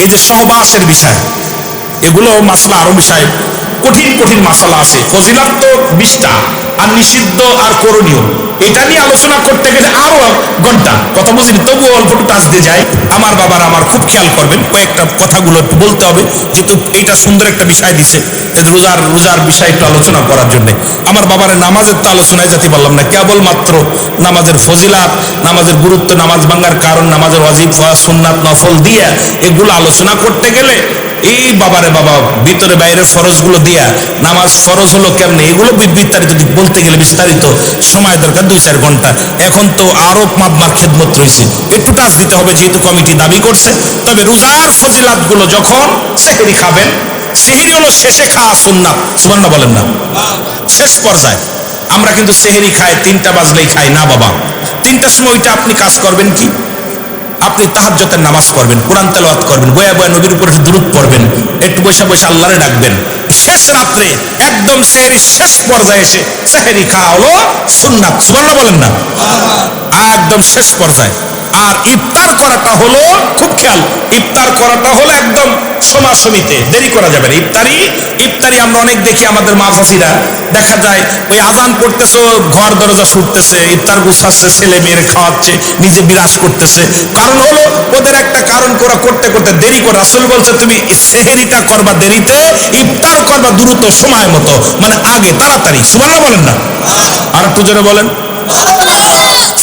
এই যে সহবাসের বিষয়, এগুলো মাসলা আরো বিষয়, কঠিন কঠিন মাসালা আছে। ফজিলত তো 20টা, আর নিষিদ্ধ আর করণীয়, এটা নিয়ে আলোচনা করতে গেলে আরো ঘন্টা। কথা বুঝিনি, তবুও অল্প একটু টাচ দিয়ে যায়। আমার বাবারা আমার খুব খেয়াল করবেন, কয়েকটা কথাগুলো একটু বলতে হবে, যেহেতু এইটা সুন্দর একটা বিষয় দিছে, রোজার বিষয় একটু আলোচনা করার জন্য। আমার বাবারে নামাজের তো আলোচনায় যেতে পারলাম না, কেবলমাত্র নামাজের ফজিলাত, নামাজের গুরুত্ব, নামাজ ভাঙ্গার কারণ, নামাজের ওয়াজিফা সুন্নাত নফল দিয়ে এগুলো আলোচনা করতে গেলে এই বাবারে বাবা ভিতরে বাইরে ফরজ গুলো দিয়া নামাজ ফরজ হলো কেমনে, এগুলো বিস্তারিত বলতে গেলে বিস্তারিত সময় দরকার 2-4 ঘন্টা। এখন তো আরো মাপমার খেদমত রয়েছে, একটু টাচ দিতে হবে যেহেতু কমিটি দাবি করছে। তবে রোজার ফজিলাত গুলো, যখন সেহরি খাবেন, সেহরি হলো শেষে খাওয়া সুন্নাত, সুবহানাল্লাহ বলেন না, শেষ পর্যায়ে। আমরা কিন্তু সেহরি খাই 3টা বাজলেই খাই না বাবা। 3টার সময় ওইটা আপনি কাজ করবেন কি, আপনি তাহাজ্জুদের নামাজ পড়বেন, কোরআন তেলাওয়াত করবেন, বয়া বয়া নবীর উপরে দুরূদ পড়বেন, একটু বসে বসে আল্লাহরে ডাকবেন। শেষ রাত্রে একদম সেহরি শেষ পর্যায়ে এসে সেহরি খাওয়া হলো সুন্নাত, সুবহানাল্লাহ বলেন না, একদম শেষ পর্যায়ে। আর ইফতার করাটা হলো, খুব খেয়াল, ইফতার করাটা হলো একদম সমাসমিতে, দেরি করা যাবে না। ইফতারি আমরা অনেক দেখি, আমাদের মা চাচিরা দেখা যায় ওই আজান পড়তেছে, ঘর দরজা ছুটতেছে, ইফতার গুছাচ্ছে, ছেলে মেয়ের খাওয়াচ্ছে, নিজে বিরাজ করতেছে। কারণ হলো ওদের একটা কারণ করতে করতে দেরি করে। রাসূল বলছে তুমি সেহরিটা করবা দেরিতে, ইফতার করবা দ্রুত সময় মতো, মানে আগে তাড়াতাড়ি, সুবহানাল্লাহ বলেন না, আর একটু জোরে বলেন।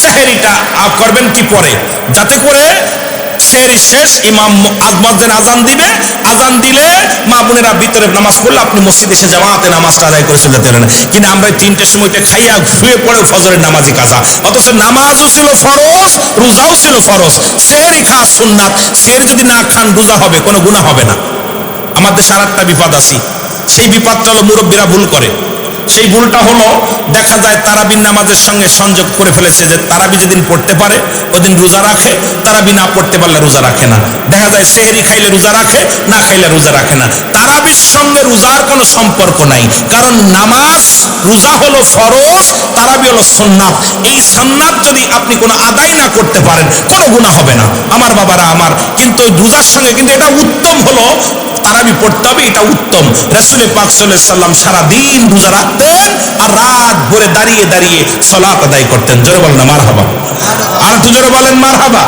সেহরিটা করবেন কি পরে, যাতে করে সেহরি শেষ, ইমাম মুয়াজ্জিন আজান দিবে, আজান দিলে মা বোনেরা ভিতরে নামাজ পড়লে আপনি মসজিদে এসে জামাতে নামাজটা আদায় করে চলে যেতে পারেন। কিন্তু আমরা 3টের সময়টা খাইয়া শুয়ে পড়ে ফজরের নামাজি কাজা, অথচ নামাজও ছিল ফরজ, রোজাও ছিল ফরজ, সেহরি খাওয়া সুন্নাত। সেহরি যদি না খান রোজা হবে, কোনো গুনাহ হবে না। আমাদের দেশে আরেকটা বিপদ আছে, সেই বিপদটা হলো মুরব্বীরা ভুল করে। সেই ভুলটা হলো, দেখা যায় তারাবির নামাজের সঙ্গে সংযোগ করে ফেলেছে, যে তারাবি যেদিন পড়তে পারে ওদিন রোজা রাখে, তারাবি না পড়তে পারলে রোজা রাখে না। দেখা যায় সেহরি খাইলে রোজা রাখে, না খাইলে রোজা রাখে না। তারাবির সঙ্গে রোজার কোনো সম্পর্ক নাই, কারণ নামাজ, রোজা হলো ফরজ, তারাবি হলো সুন্নাত। এই সুন্নাত যদি আপনি কোনো আদায় না করতে পারেন, কোনো গুনাহ হবে না আমার বাবারা আমার। কিন্তু রোজার সঙ্গে কিন্তু এটা উত্তম হলো তারাবি পড়তে হবে, এটা উত্তম। রাসূল পাক সাল্লাল্লাহু আলাইহি ওয়াসাল্লাম সারা দিন রোজা রাখতেন, আর রাত ভরে দাঁড়িয়ে দাঁড়িয়ে সালাত আদায় করতেন। জোরে বলেন না মারহাবা, আর একটু জোরে বলেন মারহাবা,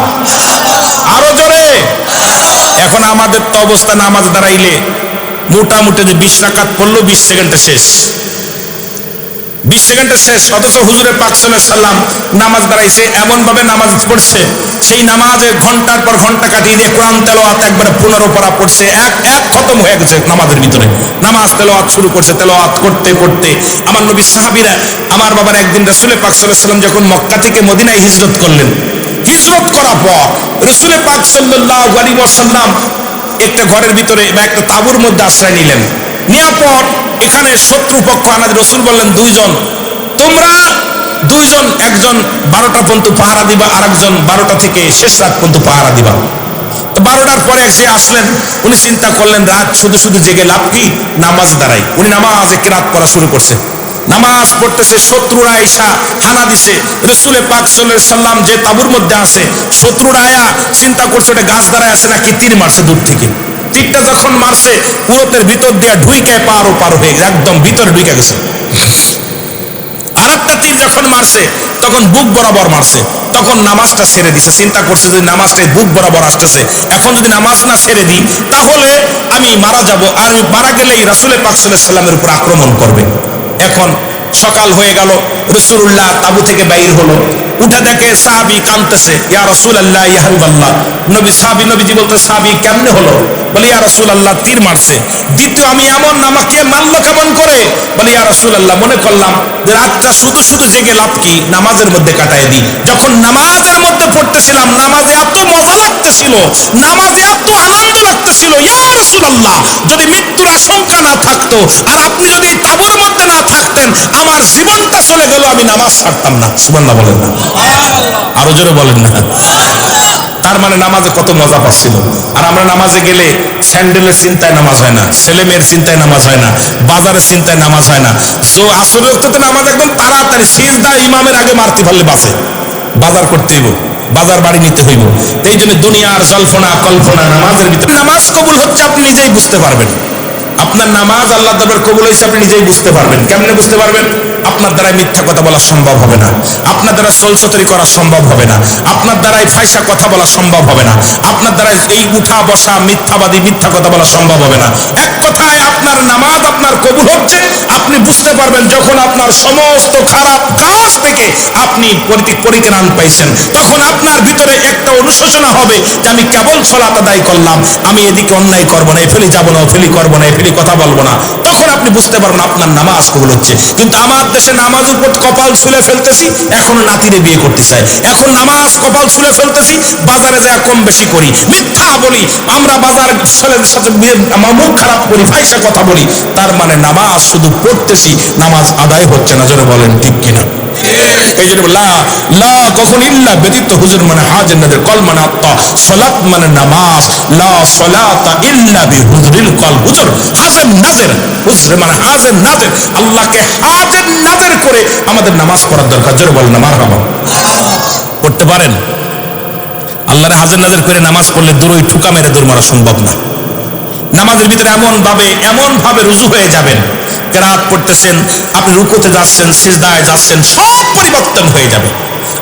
আরো জোরে। এখন আমাদের তো অবস্থা, নামাজ দাঁড়াইলে মোটামুটি যে 20 রাকাত পড়লো 20 সেকেন্ডে শেষ, 20 সেকেন্ডে শেষ। অথচ হুজুরে পাক সাল্লাল্লাহু আলাইহি ওয়াসাল্লাম নামাজ দাঁড়াইছে, এমন ভাবে নামাজ পড়ছে, সেই নামাজে ঘন্টার পর ঘন্টা কাটিয়ে দিয়ে কোরআন তেলাওয়াত একবারে 15 পারা পড়ছে, এক খতম হয়ে গেছে নামাজের ভিতরে। নামাজ তেলাওয়াত শুরু করছে, তেলাওয়াত করতে করতে আমার নবী সাহাবীরা, আমার বাবার একদিন রাসূল পাক সাল্লাল্লাহু আলাইহি ওয়াসাল্লাম যখন মক্কা থেকে মদিনায় হিজরত করলেন, হিজরত করার পর রাসূল পাক সাল্লাল্লাহু আলাইহি ওয়াসাল্লাম একটা ঘরের ভিতরে বা একটা তাঁবুর মধ্যে আশ্রয় নিলেন। নেওয়ার পর এখানে শত্রুপক্ষ আনাদের রাসূল বললেন, তোমরা দুইজন, একজন 12টা পর্যন্ত পাহারা দিবা, আর একজন 12টা থেকে শেষ রাত পর্যন্ত পাহারা দিবা। তো 12টার পরে যে আসলেন, উনি চিন্তা করলেন রাত শুধু শুধু জেগে লাভ কি, নামাজ দাঁড়াই। উনি নামাজে কিরাত পড়া শুরু করছে, নামাজ পড়তেছে, শত্রুরা এসা হানা দিছে। রাসূল পাক সাল্লাল্লাহু আলাইহি ওয়াসাল্লাম যে তাঁবুর মধ্যে আছে, শত্রুরা আয়া চিন্তা করছে ওটা গাছ দাঁড়ায় আছে নাকি তীর মারছে দূর থেকে। তীরটা যখন মারছে, উরতের ভিতর দিয়ে ঢুইকায় পার হয়ে একদম ভিতরে ঢুকে গেছে। আর একটা তীর যখন মারছে, তখন বুক বরাবর মারছে, তখন নামাজটা ছেড়ে দিছে। চিন্তা করছে যে নামাজটা বুক বরাবর আসতেছে, এখন যদি নামাজ না ছেড়ে দিই তাহলে আমি মারা যাব, আর আমি মারা গেলেই রাসূল পাক সাল্লাল্লাহু আলাইহি ওয়াসাল্লামের উপর আক্রমণ করবে। এখন সকাল হয়ে গেল, রাসূলুল্লাহ তাঁবু থেকে বাইর হলো, উঠে দেখে সাহাবী কাঁদতেছে, ইয়া রাসূলুল্লাহ ইয়া হাবিবাল্লাহ। নবীজি বলতে, সাহাবী কেমনে হলো? বলে, ইয়া রাসূলুল্লাহ তীর মারছে। দ্বিতীয়, আমি এমন, আমাকে মারলো কেমন করে? বলে, ইয়া রাসূলুল্লাহ মনে করলাম যে রাতটা শুধু শুধু জেগে লাভ কি, নামাজের মধ্যে কাটায় দিই। যখন নামাজের মধ্যে পড়তেছিলাম, নামাজে এত মজা লাগতেছিল, নামাজে এত আনন্দ লাগতেছিল, ইয়া রাসূলুল্লাহ যদি মৃত্যুর আশঙ্কা না থাকতো, আর আপনি যদি তাঁবুর মধ্যে না থাকতেন, আমার জীবনটা চলে গেল, আমি নামাজ ছাড়তাম না। সুবহানাল্লাহ বলেন না, আরো জোরে বলেন না। তার মানে নামাজে কত মজা পাচ্ছিল। আর আমরা নামাজে গেলে স্যান্ডেলের চিন্তায় নামাজ হয় না, ছেলে মেয়ের চিন্তায় নামাজ হয় না, বাজারের চিন্তায় নামাজ হয় না। আসরের নামাজ একদম তাড়াতাড়ি, সিজদা ইমামের আগে মারতে পারলে বাঁচে, বাজার করতে হইব, বাজার বাড়ি নিতে হইব। এই জন্য দুনিয়ার জল্পনা কল্পনা নামাজের ভিতরে, নামাজ কবুল হচ্ছে আপনি নিজেই বুঝতে পারবেন। আপনার নামাজ আল্লাহ দরবারে কবুল হয়েছে আপনি নিজেই বুঝতে পারবেন। কেমনে বুঝতে পারবেন? আপনার দ্বারাই মিথ্যা কথা বলা সম্ভব হবে না, আপনার দ্বারা সোলসতরি করা সম্ভব হবে না, আপনার দ্বারাই ফাইসা কথা বলা সম্ভব হবে না, আপনার দ্বারা এই উঠা বসা মিথ্যাবাদী মিথ্যা কথা বলা সম্ভব হবে না। এক কথায় আপনার নামাজ আপনার কবুল হচ্ছে আপনি বুঝতে পারবেন যখন আপনার সমস্ত খারাপ কাজ থেকে আপনি পরিত্রাণ পাইছেন। তখন আপনার ভিতরে একটা অনুশোচনা হবে যে আমি কেবল সালাত আদায় করলাম, আমি এদিকে অন্যায় করবো না, এফেলি যাবো না, ওফেলি করবো না, এফেলি কথা বলবো না। তখন আপনি বুঝতে পারবেন আপনার নামাজ কবুল হচ্ছে। কিন্তু আমার দেশে নামাজ উপর কপাল ছুলে ফেলতেছি, এখন নাতিরে বিয়ে করতে চাই, এখন নামাজ কপাল ছুলে ফেলতেছি, বাজারে যা কম বেশি করি, মিথ্যা বলি, আমরা বাজার ছেলেদের সাথে মুখ খারাপ করি, ফাইসা কথা বলি, তার মানে নামাজ শুধু পড়তেছি, নামাজ আদায় হচ্ছে না। জোরে বলেন ঠিক কিনা? এই জন্য লা কখন ইল্লা ব্যতীত হুজুর মানে হাজের নাজের, কল মানে আত্মা, সালাত মানে নামাজ, লা সালাতা ইল্লা বিহুজুরিল কল। হুজুর হাজের নাজের, হুজুর মানে হাজের নাজের, আল্লাহকে হাজের নাজের করে আমাদের নামাজ পড়ার দরকার। জোরে বলেন না মারহাবা। পড়তে পারেন? আল্লাহর হাজের নাজের করে নামাজ পড়লে দূরই ঠুকা মেরে দূর মারা সম্ভব না। নামাজের ভিতরে এমন ভাবে রুজু হয়ে যাবেন, কেরাত পড়তেছেন, আপনি রুকুতে যাচ্ছেন, সিজদায় যাচ্ছেন, সব পরিবর্তন হয়ে যাবে।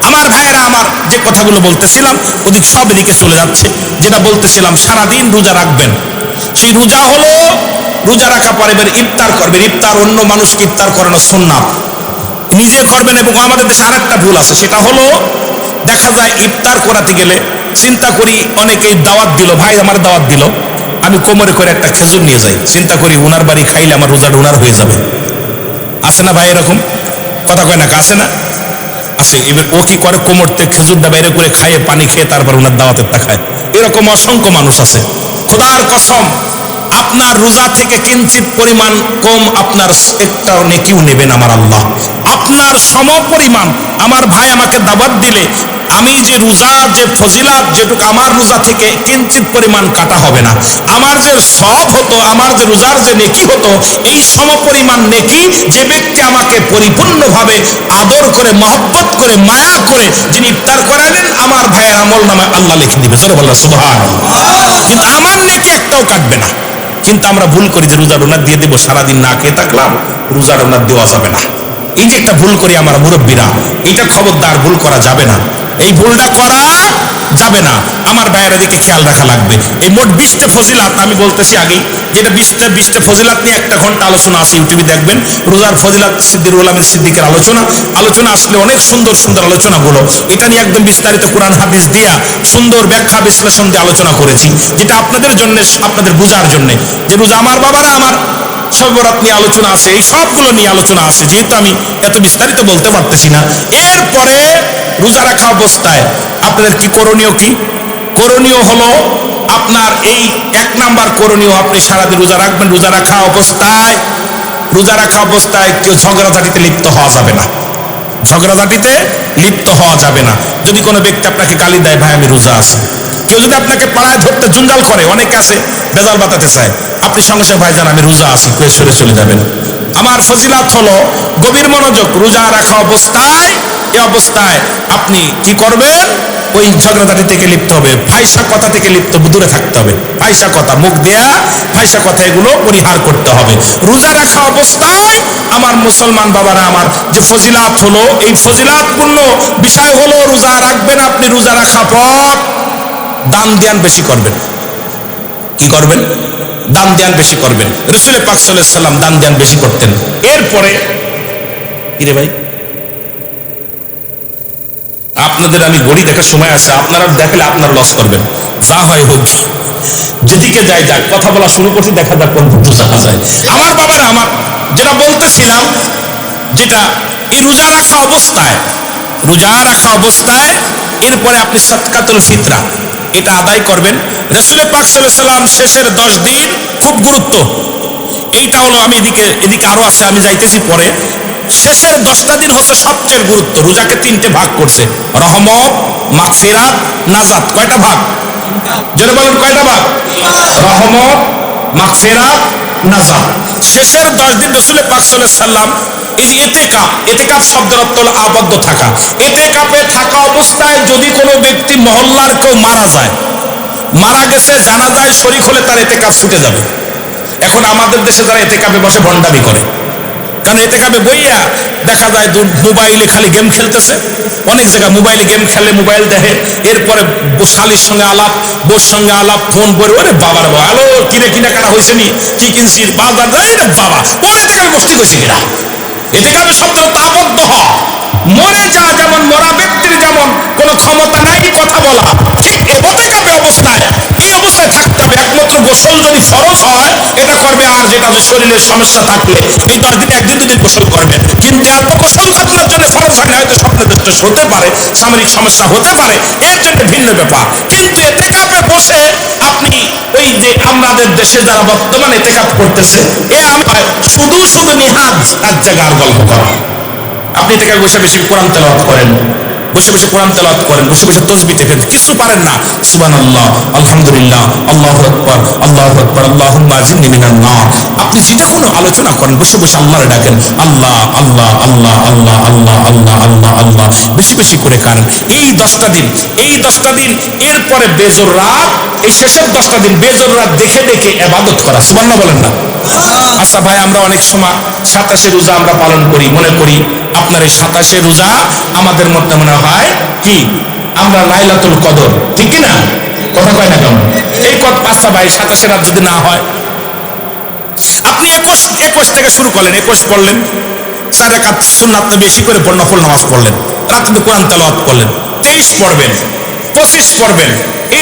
আমার ভাইয়েরা, আমার যে কথাগুলো বলতেছিলাম ওদিক সব এদিকে চলে যাচ্ছে। যেটা বলতেছিলাম সারাদিন রোজা রাখবেন, সেই রোজা হলো রোজা রাখা পরে ইফতার করবেন। ইফতার অন্য মানুষকে ইফতার করানো সুন্নাত, নিজে করবেন। এবং আমাদের দেশে আরেকটা ভুল আছে, সেটা হলো দেখা যায় ইফতার করাতে গেলে চিন্তা করি, অনেকেই দাওয়াত দিল, ভাই আমার দাওয়াত দিল, আমি কোমরে করে একটা খেজুর নিয়ে যাই, চিন্তা করি উনার বাড়ি খাইলে আমার রোজাটা উনার হয়ে যাবে। আছে না ভাই এরকম? কথা কয় না, আছে না? আছে। এবার ও কি করে, কোমর থেকে খেজুরটা বাইরে করে খাইয়ে পানি খেয়ে তারপর উনার দাওয়াতের তা খায়। এরকম অসংখ্য মানুষ আছে। খোদার কসম, আপনার রোজা থেকে কিঞ্চিত পরিমাণ কম আপনার একটা নেকিও নেবেন আমার আল্লাহ। আপনার সম পরিমাণ আমার ভাই আমাকে দাওয়াত দিলে আমি যে রোজার যে ফজিলাত যেটুকু আমার রোজা থেকে কিঞ্চিত পরিমাণ কাটা হবে না। আমার যে সব হতো, আমার যে রোজার যে নেকি হতো, এই সম পরিমাণ নেকি যে ব্যক্তি আমাকে পরিপূর্ণভাবে আদর করে, মহব্বত করে, মায়া করে যিনি ইফতার করালেন, আমার ভাইয়ের আমল নামে আল্লাহ লিখে দিবে। জোরে বললাম সুবহানাল্লাহ। কিন্তু আমার নেকি একটাও কাটবে না। কিন্তু আমরা ভুল করি যে রোজা ডোনার দিয়ে দেবো, সারাদিন না খেয়ে থাকলাম, রোজা ডোনার দেওয়া যাবে না। এই যে একটা ভুল করি আমরা মুরব্বীরা, এটা খবরদার ভুল করা যাবে না, এই ভুলটা করা যাবে না। আমার ভাইয়েরা দিকে খেয়াল রাখা লাগবে। এই মোট 20টা ফজিলাত আমি বলতেছি আগেই, যেটা 20টা ফজিলাত নিয়ে 1 ঘন্টা আলোচনা আছে, ইউটিউবে দেখবেন রোজার ফজিলাত, সিদ্দিকুল আমিন সিদ্দিকের আলোচনা আসলে অনেক সুন্দর সুন্দর আলোচনাগুলো, এটা নিয়ে একদম বিস্তারিত কোরআন হাদিস দিয়া সুন্দর ব্যাখ্যা বিশ্লেষণ দিয়ে আলোচনা করেছি, যেটা আপনাদের জন্য, আপনাদের বোঝার জন্য। যে রোজা আমার বাবারা, আমার শবে বরাত নিয়ে আলোচনা আছে, এই সবগুলো নিয়ে আলোচনা আছে, যেহেতু আমি এত বিস্তারিত বলতে পারতেছি না। এরপরে রোজা রাখা অবস্থায় আপনাদের কি করণীয়? কি করণীয় হলো আপনার এই 1 নাম্বার করণীয়, আপনি সারাদিন রোজা রাখবেন। রোজা রাখা অবস্থায় কেউ ঝগড়াঝাটিতে লিপ্ত হওয়া যাবে না, ঝগড়াঝাটিতে লিপ্ত হওয়া যাবে না। যদি কোনো ব্যক্তি আপনাকে গালি দেয়, ভাই আমি রোজা আছি, কেউ যদি আপনাকে পাড়ায় ধরতে জঞ্জাল করে, অনেকে আছে বেজাল বাতাতে চায়, আপনি সঙ্গে সঙ্গে ভাইজান আমি রোজা আছি কয়ে সরে চলে যাবেন। আমার ফজিলাত হলো গভীর মনোযোগ, রোজা রাখা অবস্থায়, এই অবস্থায় আপনি কি করবেন? ওই ঝগড়াঝাটি থেকে লিপ্ত হবে, ফাইসা কথা থেকে লিপ্ত, দূরে থাকতে হবে। ফাইসা কথা, মুখ দেয়া ফাইসা কথা, এগুলো পরিহার করতে হবে রোজা রাখা অবস্থায়। আমার মুসলমান বাবারা, আমার যে ফজিলাত হলো, এই ফজিলাতপূর্ণ বিষয় হলো রোজা রাখবেন আপনি। রোজা রাখা পর দান ধ্যান বেশি করবেন। কি করবেন? দান ধ্যান বেশি করবেন। রাসূল পাক সাল্লাল্লাহু আলাইহি সাল্লাম দান ধ্যান বেশি করতেন। এরপরে কি রে ভাই, আপনাদের আমি গড়ি দেখার সময় আছে, আপনারা দেখলে আপনার লস করবেন। যা হয় হোক, যেদিকে যাই যাক, কথা বলা শুরু করছি, দেখা যাক কোন পর্যন্ত যাওয়া যায়। আমার বাবারা, আমার যেটা বলতেছিলাম, যেটা এই রোজা রাখা অবস্থায় এরপরে আপনি সাদকাতুল ফিতরা এটা আদায় করবেন। রাসূল পাক সাল্লাল্লাহু আলাইহি সাল্লাম শেষের 10 দিন খুব গুরুত্ব, এইটা হলো, আমি এদিকে আরো আছে, আমি যাইতেছি পরে। শেষের 10টা দিন হচ্ছে সবচেয়ে গুরুত্ব। রোজাকে 3টে ভাগ করছে, রহমত, মাগফিরাত, নাজাত। কয়টা ভাগ? জোরে বলেন, কয়টা ভাগ? রহমত, মাগফিরাত, নাজাত। শেষের 10 দিন রাসূল পাক সাল্লাল্লাহু আলাইহি সাল্লাম এই যে এতেকাফ শব্দের অর্থ হলো আবদ্ধ থাকা। এতেকাফে থাকা অবস্থায় যদি কোনো ব্যক্তি মহল্লার কেউ মারা গেছে, জানাজায় শরীক হলে তার এতেকাফ ছুটে যাবে। এখন আমাদের দেশে যারা এতেকাফে বসে ভণ্ডামি করে, কারণ এতেকাফে বইয়া দেখা যায় মোবাইলে খালি গেম খেলতেছে, অনেক জায়গায় মোবাইলে গেম খেলে, মোবাইল দেখে, এরপরে শালির সঙ্গে আলাপ, বউর সঙ্গে আলাপ, ফোন করে ওরে বাবার বাবা আলো কিনে কাটা হয়েছে নি, কি কিনছিস বাজার রে বাবা, ও এতেকাফে বসতে গেছে কিনা। এতেকাফে শব্দ আবদ্ধ হ, মরে যা, যেমন মরা ব্যক্তির যেমন কোনো ক্ষমতা নাই কথা বলা, ঠিক এতেকাফে অবস্থায় এই অবস্থায় থাকতে হবে। একমাত্র গোসল যদি ফরজ হয় এটা করবে, আর যেটা শরীরের সমস্যা থাকলে এই 10 দিনে একদিন দুদিন গোসল করবে। কিন্তু এত গোসল আপনার জন্য ফরজ হয় না, হয়তো স্বপ্নদৃষ্ট হতে পারে, সামরিক সমস্যা হতে পারে, এর জন্য ভিন্ন ব্যাপার। কিন্তু এতেকাফে বসে আপনি ওই যে আমাদের দেশে যারা বর্তমানে এতেকাফ করতেছে, শুধু নিহাজ এক জায়গার গল্প করা। আপনি এতেকাফে বসে বেশি কোরআন তেলাওয়াত করেন, বসে কোরআন তেলাওয়াত করেন, বসে তাসবিহ দেখেন, কিছু পারেন না, সুবহানাল্লাহ, আলহামদুলিল্লাহ, আল্লাহু আকবার, আল্লাহুম্মা আজিরনি মিনান নার। আপনি যেটা কোনো আলোচনা করেন, বসে আল্লাহরে ডাকেন, আল্লাহ আল্লাহ আল্লাহ আল্লাহ আল্লাহ আল্লাহ আল্লাহ আল্লাহ, বেশি করে করেন এই 10টা দিন। এরপরে বেজোর রাত, এই শেষের 10টা দিন বেজোর রাত দেখে ইবাদত করা। সুবহানাল্লাহ বলেন না? আচ্ছা ভাই, আমরা অনেক সময় 27 রোজা আমরা পালন করি, মনে করি আপনার এই 27 রোজা আমাদের মধ্যে মনে হয় কি আমরা লাইলাতুল কদর, ঠিক কি না? কথা কয় না কেমন? এই আচ্ছা ভাই, 27 রাত যদি না হয়, আপনি 21 থেকে শুরু করলেন, 21 পড়লেন, 4 রাকাত সুন্নাত বেশি করে নফল নামাজ পড়লেন, রাতে কোরআন তেলাওয়াত করলেন, 23 পড়বেন, 25 পড়বেন,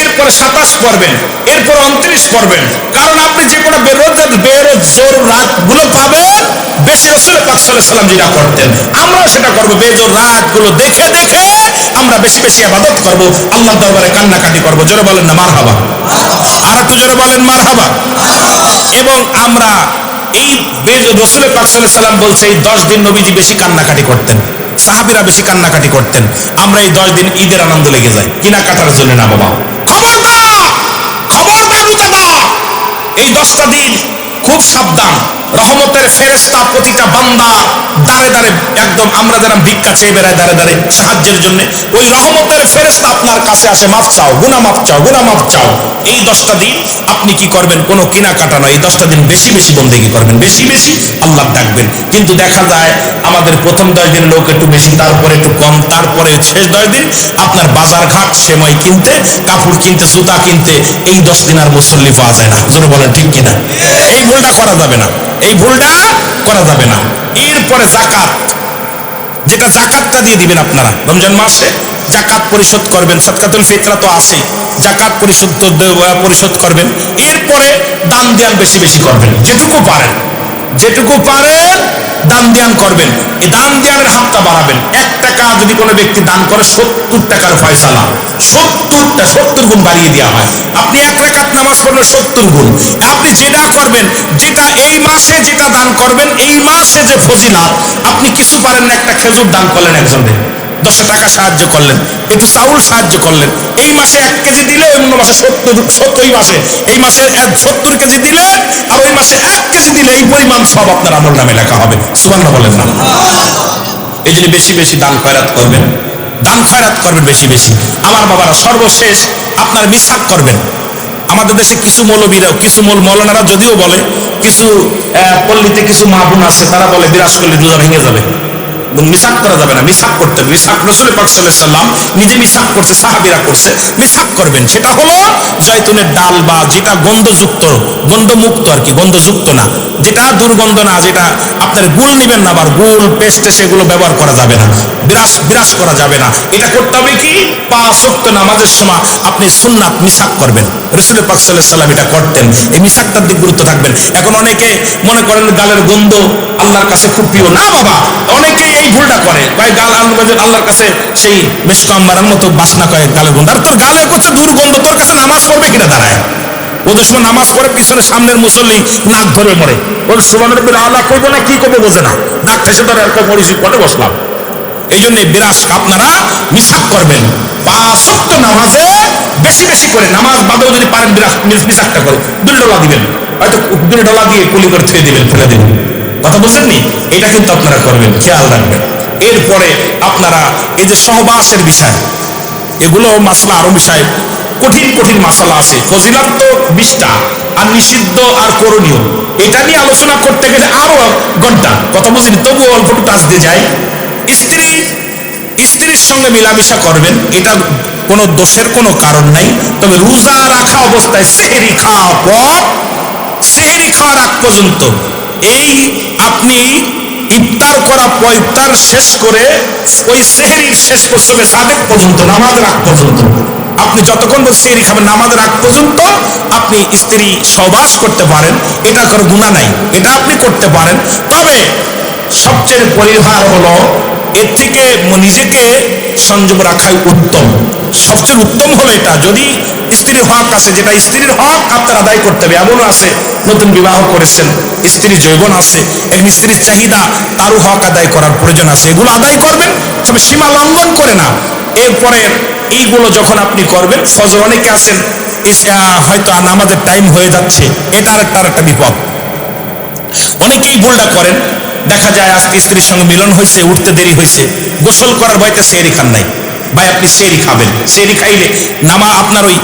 এরপরে 27 পড়বেন, এরপর 29 পড়বেন। কারণ আপনি যে কোনো বেজোর রাত গুলো পাবেন বেশি। রাসূল পাক সাল্লাল্লাহু আলাইহি সাল্লাম যেটা করতেন আমরা সেটা করবো। বেজোর রাত গুলো দেখে আমরা বেশি ইবাদত করবো, আল্লাহর দরবারে কান্নাকাটি করবো। জোরে বলেন না মারহাবা? আর একটু জোরে বলেন মারহাবা। এবং আমরা এই রাসূল পাক সাল্লাল্লাহু আলাইহি সাল্লাম বলছে এই 10 দিন নবীজি বেশি কান্নাকাটি করতেন, সাহাবীরা বেশি কান্নাকাটি করতেন। আমরা এই 10 দিন ঈদের আনন্দ লেগে যায়, কেনাকাটার জন্য না বাবা। খবরদার রোজাদার, এই 10টা দিন খুব সাবধান। রহমতের ফেরেশতা প্রতিটা বান্দা দাঁড়ে একদম, আমরা যারা ভিক্ষা চেয়ে বেড়াই দাঁড়ে সাহায্যের জন্য, ওই রহমতের ফেরেশতা আপনার কাছে আসে, মাফ চাও, গুনাহ মাফ চাও। এই 10টা দিন আপনি কি করবেন? কোনো কেনাকাটা নয়, এই 10টা দিন বেশি বন্দেগী করবেন, বেশি আল্লাহ ডাকবেন। কিন্তু দেখা যায় আমাদের প্রথম 10 দিন লোক একটু বেশি, তারপরে একটু কম, তারপরে শেষ 10 দিন আপনার বাজার ঘাট সেমাই কিনতে, কাপড় কিনতে, জুতা কিনতে এই 10 দিন আর মুসল্লি পাওয়া যায় না। জোরে বলেন ঠিক কিনা? এই ভুলটা করা যাবে না, এরপরে জাকাত, যেটা জাকাতটা দিয়ে দিবেন আপনারা রমজান মাসে, জাকাত পরিশোধ করবেন। সাদকাতুল ফিতরা তো আছে, জাকাত পরিশোধ করবেন। এরপরে দান দেয়ান বেশি করবেন, যেটুকু পারেন দান দেয়ান করবেন। এই দান দেয়ানের হাতটা বাড়াবেন। 1 টাকা যদি কোনো ব্যক্তি দান করে 70 টাকার ফয়সালা, 70 গুণ বাড়িয়ে দেওয়া হয়। আপনি 1 রাকাত নামাজ পড়বেন 70 গুণ। আপনি যেটা করবেন, যেটা এই মাসে যেটা দান করবেন, এই মাসে যে ফজিলাত, আপনি কিছু পারেন না, একটা খেজুর দান করলেন একজনের, 10 টাকা সাহায্য করলেন, একটু চাউল সাহায্য করলেন, এই মাসে 1 কেজি দিলে অন্য মাসে 70, এই মাসে 70 কেজি দিলে আর ওই মাসে 1 কেজি দিলে এই পরিমাণ সব আপনার আমল নামে লেখা হবে। সুবহানাল্লাহ বলেন না? এই জন্য বেশি দান খয়রাত করবেন, বেশি। আমার বাবারা, সর্বশেষ আপনার মিসাক করবেন। আমাদের দেশে কিছু মৌলবীরা, কিছু মৌলানারা যদিও বলে, কিছু পল্লীতে কিছু মা বোন আছে, তারা বলে বিরাজ করলে রোজা ভেঙে যাবে, মিসাক করা যাবে না। মিসাক করতে হবে। মিসাক রাসূল পাক সাল্লাল্লাহু আলাইহি সাল্লাম নিজে মিসাক করছে, সাহাবীরা করছে। মিসাক করবেন, সেটা হলো জয়তুনের ডাল বা যেটা গন্ধমুক্ত আর কি, গন্ধযুক্ত না, যেটা দুর্গন্ধ না, যেটা আপনার গুল নিবেন না, আবার গুল পেস্টে সেগুলো ব্যবহার করা যাবে না, বিরাজ করা যাবে না। এটা করতে হবে কি 5 ওয়াক্ত নামাজের সময় আপনি সুন্নাত মিসাক করবেন। রাসূল পাক সাল্লাল্লাহু আলাইহি সাল্লাম এটা করতেন। এই মিসাকটার দিকে গুরুত্ব থাকবেন। এখন অনেকে মনে করেন গালের গন্ধ আল্লাহর কাছে খুব প্রিয় না বাবা, অনেকে এই ভুলটা করে, গাল আল্লাহর কাছে সেই মেশক আম্বারের মতো বাসনা করে গালের গন্ধ। আর তোর গালের কাছে দুর্গন্ধ, তোর কাছে নামাজ পড়বে কিনা দাঁড়ায়? ওদের সময় নামাজ পড়ে পিছনে সামনের মুসল্লি নাক ধরে মরে, ওর সুবহানাল্লাহ আল্লাহ করবো না কি করবো বোঝে না, নাক ঠেসে ধরে একটা পরিচিত করে বসলাম। এই জন্য বিরাজ আপনারা মিসাক করবেন। 5 ওয়াক্ত নামাজে বেশি বেশি করে নামাজ বাদেও যদি পারেন $20 করে $2 দিবেন, হয়তো $2 দিয়ে কুলি করে থুয়ে দিবেন, ফেলে দিবেন। কথা বুঝছেন নি? এটা কিন্তু আপনারা করবেন, খেয়াল রাখবেন। এরপরে আপনারা এই যে সহবাসের বিষয়, এগুলো মাসলা আরো বিষয়, কঠিন কঠিন মাসালা আছে। ফজিলত তো 20টা, আর নিষিদ্ধ আর করণীয়, এটা নিয়ে আলোচনা করতে গেলে আরো ঘন্টা। কথা বুঝিনি, তবুও অল্প একটু টাচ দিয়ে যায়। স্ত্রীর সঙ্গে মিলামিশা করবেন, এটা কোনো দোষের কোনো কারণ নাই। তবে রোজা রাখা অবস্থায় সেহরি খাওয়ার পর, সেহরি খাওয়ার আগ পর্যন্ত, এই আপনি ইফতার করা ইফতার শেষ করে ওই সেহরির শেষ প্রসবে সাদেক পর্যন্ত, নামাজের আগ পর্যন্ত, আপনি যতক্ষণ সেহরি খাবেন নামাজের আগ পর্যন্ত আপনি স্ত্রী সহবাস করতে পারেন, এটা কোনো গুনাহ নাই, এটা আপনি করতে পারেন। তবে সবচেয়ে পরিহার হলো এর থেকে নিজেকে সংযম রাখাই উত্তম। সবচেয়ে উত্তম হলো এটা, যদি স্ত্রীর হক আছে, যেটা স্ত্রীর হক আপনার আদায় করতে হবে। এমনও আছে নতুন বিবাহ করেছেন, স্ত্রীর যৌবন আছে, একজন স্ত্রীর চাহিদা, তারও হক আদায় করার প্রয়োজন আছে, এগুলো আদায় করবেন, তবে সীমা লঙ্ঘন করে না। এরপরে এইগুলো যখন আপনি করবেন, ফজর অনেকে আছেন হয়তো নামাজের টাইম হয়ে যাচ্ছে, এটা আরেকটা বিপদ। অনেকেই ভুলটা করেন, দেখা যায় আজকে স্ত্রীর সঙ্গে মিলন হয়েছে, উঠতে দেরি হয়েছে, গোসল করার ভয়তে সেহরি খান নাই। ভাই আপনি সেহরি খাবেন, সেহরি খাইলে আপনার ওই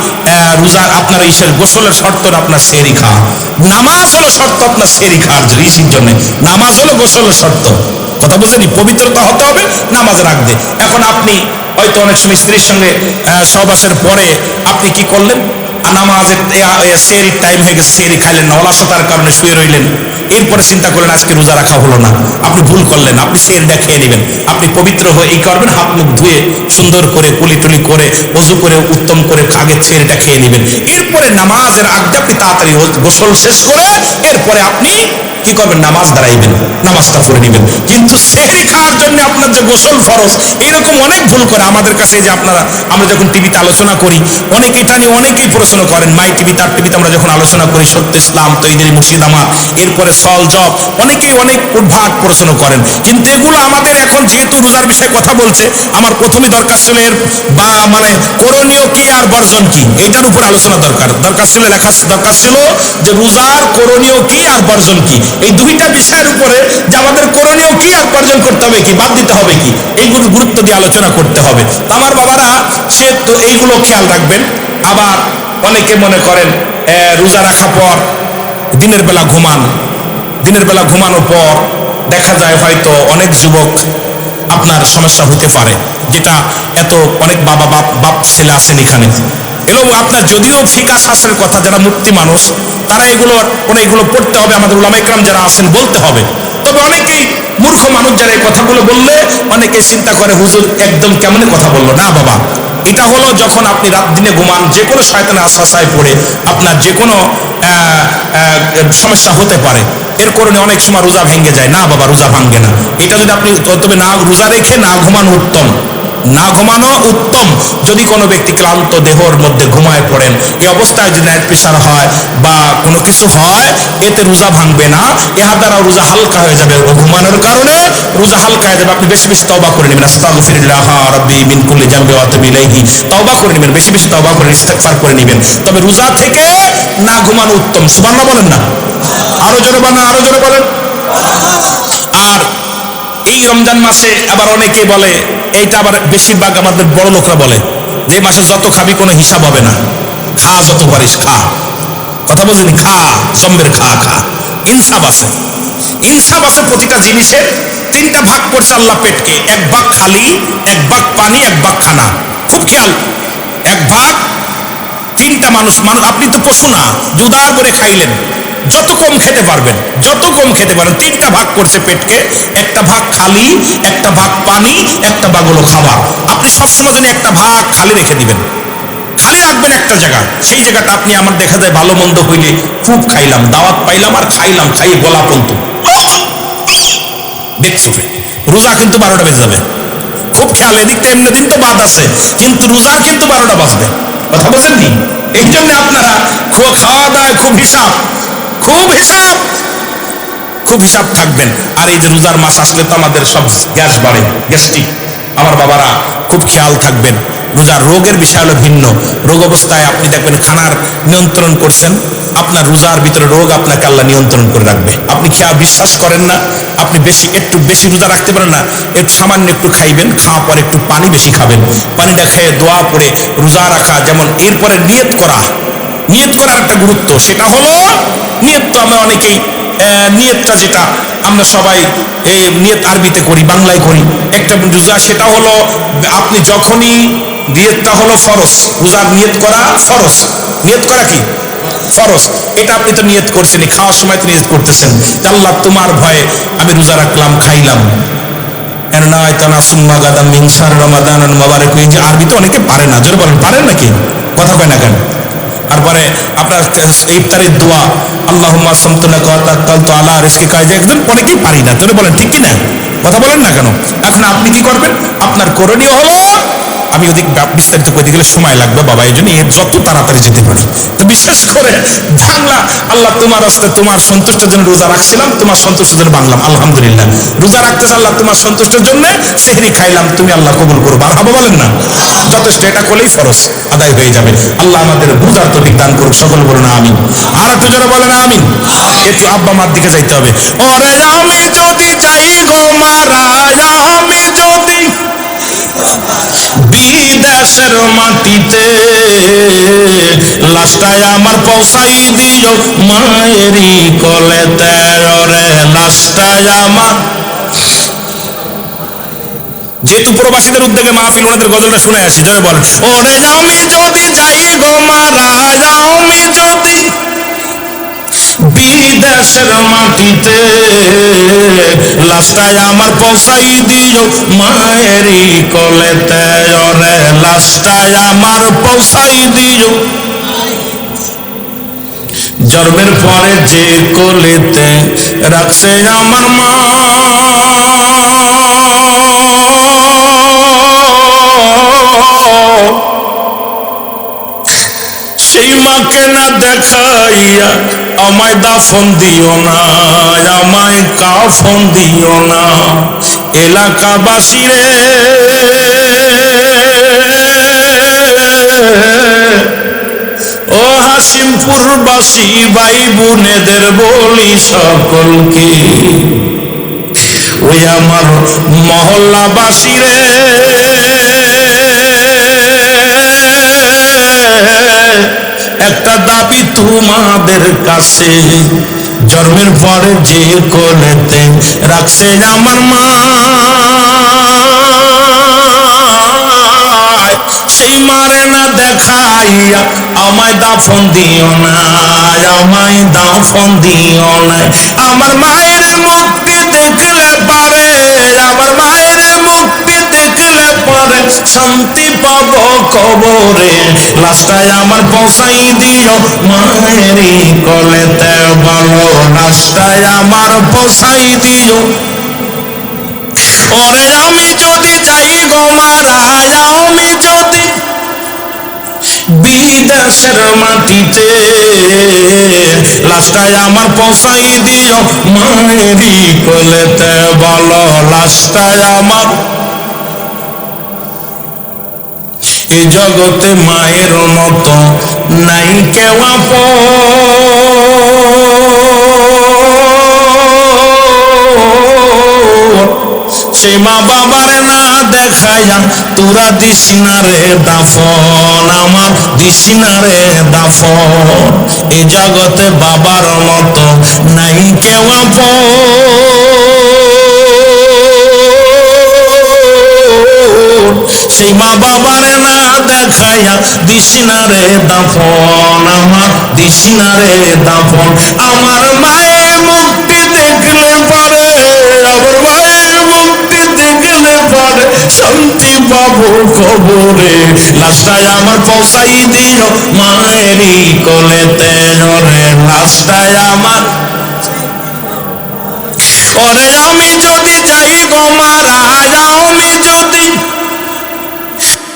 রোজার আপনার ওই গোসলের শর্ত আপনার সেহরি খাওয়া, নামাজ হলো শর্ত আপনার সেহরি খাওয়ার ঋষির জন্য, নামাজ হলো গোসলের শর্ত। কথা বুঝেনি? পবিত্রতা হতে হবে, নামাজ রাখবে। এখন আপনি হয়তো অনেক সময় স্ত্রীর সঙ্গে সহবাসের পরে আপনি কি করলেন, নামাজের সেহরির টাইম হয়ে গেছে, সেহরি খাইলেন না, অলসতার কারণে শুয়ে রইলেন। এরপরে চিন্তা করলেন আজকে রোজা রাখা হলো না, আপনি ভুল করলেন, আপনি সেহরিটা খেয়ে নেবেন। আপনি পবিত্র হয়ে এই করবেন, হাত মুখ ধুয়ে সুন্দর করে কুলি টুলি করে ওযু করে উত্তম করে আগে সেহরিটা খেয়ে নেবেন। এরপরে নামাজের আগে আপনি তাড়াতাড়ি গোসল শেষ করে এরপরে আপনি কি করবেন, নামাজ দাঁড়াইবেন, নামাজটা পড়ে নেবেন। কিন্তু সেহরি খাওয়ার জন্য আপনার যে গোসল ফরজ, এইরকম অনেক ভুল করে আমাদের কাছে। যে আপনারা, আমরা যখন টিভিতে আলোচনা করি, অনেক এটা নিয়ে অনেকেই প্রশ্ন করেন, মাই টিভি তার টিভিতে আমরা যখন আলোচনা করি, সত্য ইসলাম, তৈরি মুর্শিদাবাদ, এরপরে সল জব, অনেকেই অনেক উদ্ভাট প্রশ্ন করেন। কিন্তু এগুলো আমাদের এখন যেহেতু রোজার বিষয়ে কথা বলছে, আমার প্রথমে দরকার ছিল এর মানে করণীয় কি আর বর্জন কি, এটার উপর আলোচনা দরকার ছিল, লেখা দরকার ছিল যে রোজার করণীয় কি আর বর্জন কি, এই দুইটা বিষয়ের উপরে যে আমাদের করণীয় কি আর বর্জন করতে হবে কি, বাদ দিতে হবে কি, এইগুলো গুরুত্ব দিয়ে আলোচনা করতে হবে। তো আমার বাবারা, সে তো এইগুলো খেয়াল রাখবেন। আবার অনেকে মনে করেন রোজা রাখার পর দিনের বেলা ঘুমান, দিনের বেলা ঘুমানোর পর দেখা যায় হয়তো অনেক যুবক আপনার সমস্যা হতে পারে, যেটা এত অনেক বাপ ছেলে আছেন এখানে, এবং আপনার যদিও ফিকাহ শাস্ত্রের কথা, যারা মুফতি মানুষ তারা এগুলো পড়তে হবে, আমাদের উলামা ইকরাম যারা আছেন বলতে হবে। তবে অনেকেই মূর্খ মানুষ যারা এই কথাগুলো বললে অনেকে চিন্তা করে হুজুর একদম কেমন কথা বললো। না বাবা, এটা হলো যখন আপনি রাত দিনে ঘুমান, যে কোনো শয়তানের আশ্বাসায় পড়ে আপনার যে কোনো সমস্যা হতে পারে, এর কারণে অনেক সময় রোজা ভেঙে যায়। না বাবা, রোজা ভাঙবে না। এটা যদি আপনি, তবে না রোজা রেখে না ঘুমানো উত্তম, না ঘুমানো উত্তম। যদি কোনো ব্যক্তি ক্লান্ত দেহর মধ্যে ঘুমায় পড়েন, এই অবস্থায় যদি নাইট প্রেশার হয় বা কোনো কিছু হয়, এতে রোজা ভাঙবে না, এর দ্বারা রোজা হালকা হয়ে যাবে, ঘুমানোর কারণে রোজা হালকা হয়ে যাবে। আপনি বেশি বেশি তওবা করে নেবেন, আস্তাগফিরুল্লাহ রাব্বি মিন কুল্লি যামবি ওয়া আতুবু ইলাইহি, তওবা করে নেবেন, বেশি বেশি তওবা করে ইস্তিগফার করে নেবেন। তবে রোজা থেকে না ঘুমানো উত্তম। সুবহানাল্লাহ বলেন না? আরো জোরে বলেন, আরো জোরে বলেন। আর এই রমজান মাসে আবার অনেকে বলে, এইটা আবার বেশিরভাগ আমাদের বড় লোকরা বলে, যে মাসে যত খাবি কোনো হিসাব হবে না, খা যত পারিস খা। কথা বলছেন, খা জম্মের খা খা। ইনসাফ আছে, ইনসাফ আছে। প্রতিটা জিনিসের 3টা ভাগ করছে আল্লাহ পেটকে, 1 ভাগ খালি, 1 ভাগ পানি, 1 ভাগ খানা। খুব খেয়াল, 1 ভাগ 3টা মানুষ। আপনি তো পশু না, দুদার করে খাইলেন, যত কম খেতে পারবেন, যত কম খেতে পারেন। 3টা ভাগ করছে পেটকে, 1টা ভাগ খালি, 1টা ভাগ পানি, 1টা ভাগ হলো খাবার। আপনি সবসময় জন্য 1টা ভাগ খালি রেখে দিবেন, খালি রাখবেন একটা জায়গা। সেই জায়গাটা আপনি, আমার দেখা যায় ভালো মন্দ হইলে খুব খাইলাম, দাওয়াত পাইলাম আর খাইলাম, খাইয়ে গলা পন্ত দেখছি। রোজা কিন্তু 12টা বেজে যাবে। খুব খেয়াল, এদিকটা এমনি দিন তো বাদ আছে, কিন্তু রোজা কিন্তু 12টা বাজবে। কথা বলছেন নি? এই জন্য আপনারা খাওয়া দাওয়ায় খুব হিসাব, খুব হিসাব, খুব হিসাব থাকবেন। আর এই যে রোজার মাস আসলে তো আমাদের সব গ্যাস বাড়ে, গ্যাস্ট্রিক। আমার বাবারা খুব খেয়াল থাকবেন, রোজার রোগের বিষয় হলো ভিন্ন। রোগ অবস্থায় আপনি দেখবেন খানার নিয়ন্ত্রণ করছেন, আপনার রোজার ভিতরে রোগ আপনাকে আল্লাহ নিয়ন্ত্রণ করে রাখবে। আপনি খেয়া বিশ্বাস করেন না, আপনি একটু বেশি রোজা রাখতে পারেন না, একটু সামান্য একটু খাইবেন, খাওয়ার পরে একটু পানি বেশি খাবেন, পানিটা খেয়ে দোয়া পড়ে রোজা রাখা। যেমন এরপরে নিয়ত করার একটা গুরুত্ব, সেটা হলো নিয়ত। তো আমরা অনেকেই নিয়তটা যেটা আমরা সবাই নিয়ত আরবিতে করি, বাংলায় করি। একটা রোজা সেটা হলো আপনি যখনই নিয়তটা হলো ফরজ, রোজার নিয়ত করা ফরজ। নিয়ত করা কি ফরজ? এটা আপনি তো নিয়ত করছেন, খাওয়ার সময় তো নিয়ত করতেছেন যে আল্লাহ তোমার ভয়ে আমি রোজা রাখলাম, খাইলাম। আরবিতে অনেকে পারে না, জোরে বলেন পারেন নাকি? কথা কয় না কেন? তারপরে আপনার ইফতারের দোয়া আল্লাহুম্মা আসসামতু লাকা ওয়া তাওয়াক্কালতু আলা রিজকিকা, একদম অনেকেই পারি না, জোরে বলেন ঠিক কি না? কথা বলেন না কেন? এখন আপনি কি করবেন? আপনার করণীয় হলো, আমি ওদিক বিস্তারিত করে গেলে সময় লাগবে বাবা, এই জন্য যত তাড়াতাড়ি যেতে পারি। তো বিশেষ করে বাংলা, আল্লাহ তোমার রাস্তায় তোমার সন্তুষ্টের জন্য রোজা রাখছিলাম, তোমার সন্তুষ্টের জন্য বাংলাম আলহামদুলিল্লাহ। রোজা রাখতেছে আল্লাহ তোমার সন্তুষ্টের জন্য, সেহরি খাইলাম, তুমি আল্লাহ কবুল করো, মারহাবা বলেন না? যথেষ্ট, এটা করলেই ফরজ আদায় হয়ে যাবে। আল্লাহ আমাদের বুঝার তৌফিক দান করুক, সকল বলুন আমিন। আর একটু জোরে বলেন আমিন। একটু আব্বা মার দিকে যাইতে হবে। ওরে আমি যদি যাই গো মারা, আমি যদি বিদেশের মাটিতে, লাশটায় আমার পৌঁছাই দিও মায়েরই কোলেতে। ওরে লাশটায় আমার, যেহেতু প্রবাসীদের উদ্যোগে মাহফিল, ওনাদের গজলটা শুনে আসি, জোরে বলেন। ওরে আমি যদি যাই গো মারা, আমি যদি বিদেশের মাটিতে, লাশটায় আমার পৌঁছাই দিও মায়েরই কোলেতে। ওরে লাশটায় আমার পৌঁছাই দিও, জন্মের পরে যে কোলেতে রাখছে আমার মা, সেই মাকে না দেখাইয়া আমায় দাফন দিও না, আমায় কাফন দিও না। এলাকাবাসী রে, ও হাসিমপুরবাসী ভাই বোনেদের বলি সকলকে, ওই আমার মহল্লাবাসী রে, একটা দাবি তোমাদের কাছে, জন্মের পরে যে কোলেতে রাখছে আমার মা, সেই মারে না দেখাইয়া আমায় দাফন দিও না, আমায় দাফন দিও না। আমার মায়ের মুক্তি দেখলে পারে, আমার মায়ের মুক্তি দেখলে পরে শান্তি পাবো কবরে। লাশটায় আমার পৌঁছাই দিও মায়েরই কোলেতে, বলো লাশটায় আমার পৌঁছাই দিও। ওরে আমি যদি যাই গো মারা, আমি যদি বিদেশের মাটিতে, লাশটায় আমার পৌঁছাই দিও মায়েরই কোলেতে, বলো লাশটায় আমার। এই জগতে মায়ের মতো নাই কেউ আপন, সেই মা বাবার না দেখাইয়া তোরা দিস না রে দাফন, আমার দিস না রে দাফন। এই জগতে বাবার মতো নাই কেউ আপন, সেই মা বাবার না দেখাইয়া দিস না রে দাফন, আমার দিস না রে দাফন। আমার মায়ের মুক্তি দেখলে পারে, আমার মায়ের মুক্তি দেখলে পারে শান্তি পাবো কবরে। লাশটায় আমার পৌঁছাই দিও মায়েরই কোলেতে, ওরে লাশটায় আমার। ওরে আমি যদি যাই গো মারা, আমি যদি